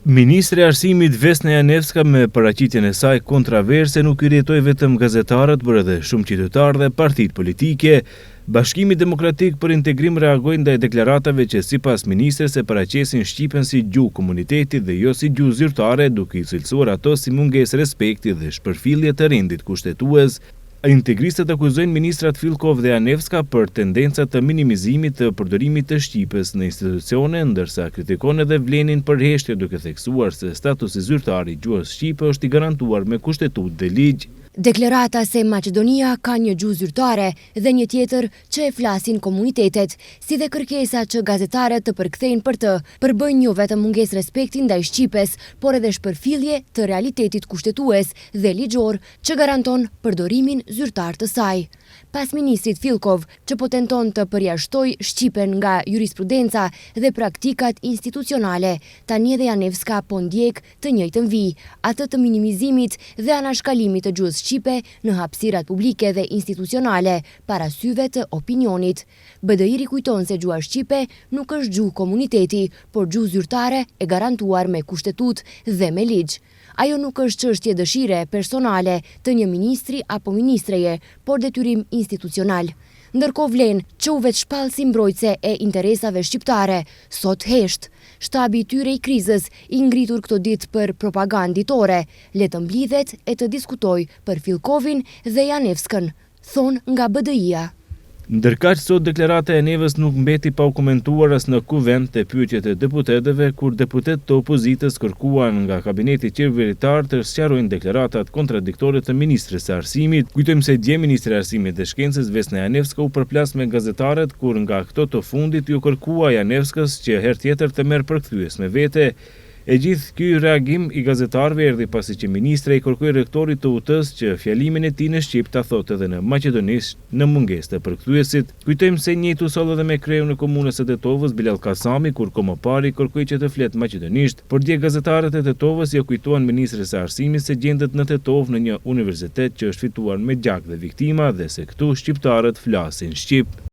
Ministri e Arsimit Vesna Janevska me paraqitjen e saj kontraverse nuk i rjetoi vetëm gazetarët, por edhe shumë qytetarë dhe partitë politike. Bashkimi Demokratik për Integrim reagoi ndaj deklaratave që sipas ministres e paraqesin shqipen si gjuhë komunitetit dhe jo si gjuhë zyrtare, duke i cilësuar ato si mungesë respekti dhe shpërfillje të rendit kushtetues. Integristët akuzojnë ministrat Filkov dhe Janevska për tendenca të minimizimit të përdorimit të shqipes në institucione, ndërsa kritikon edhe vlenin për heshtje, duke theksuar se statusi zyrtar i gjuhës shqipe është i garantuar me kushtetut dhe ligj. Deklarata se Maqedonia ka një gjuhë zyrtare dhe një tjetër që e flasin komunitetet, si dhe kërkesa që gazetarët të përkthejnë për të, përbëjnë jo vetëm mungesë respekti ndaj shqipes, por edhe shpërfillje të realitetit kushtetues dhe ligjor që garanton përdorimin zyrtar të saj. Pas ministrit Filkov, që po tenton të përjashtoj shqipen nga jurisprudenca dhe praktikat institucionale, tani edhe Janevska po ndjek të njëjtën vijë, atë të minimizimit dhe anashkalimit të gjuhës shqipe në hapësirat publike dhe institucionale, para syve të opinionit. BDI kujton se gjuha shqipe nuk është gjuhë komuniteti, por gjuhë zyrtare e garantuar me kushtetur dhe me ligj. Ajo nuk është çështje dëshire personale të një ministri apo ministreje, por detyrim institucional. Ndërkohë vlen që u vetë shpall si mbrojtëse e interesave shqiptare, sot hesht. Shtabi i tyre i krizës i ngritur këto ditë për propaganditore, le të mblidhet e të diskutoj për Filkovin dhe Janevskën, thon nga BDI-a. Ndërkaq sot deklarata e Janevës nuk mbeti pa u komentuar as në kuvent te pyetjet e deputetëve, kur deputet të opozitës kërkuan nga kabineti qeveritar të sqarojnë deklaratat kontradiktore të ministres së Arsimit. Kujtojmë se dje ministri i Arsimit dhe Shkencës Vesna Janevska u përplas me gazetarët kur nga këto të fundit ju kërkua Janevskës që herë tjetër të merr përkthyes me vete. E gjithë ky reagim i gazetarëve erdhi pasi që ministra i kërkoi rektorit të UT-s që fjalimin e tij në shqip ta thotë edhe në maqedonisht në mungesë të përkthyesit. Kujtojmë se njëjtu soll edhe me kreun e komunës së Tetovës Bilal Kasami kur komo pari kërkoi që të flet maqedonisht, por dje gazetarët e Tetovës ja kujtuan ministres së Arsimit se gjendet në Tetovë në një universitet që është fituar me gjak dhe viktima dhe se këtu shqiptarët flasin shqip.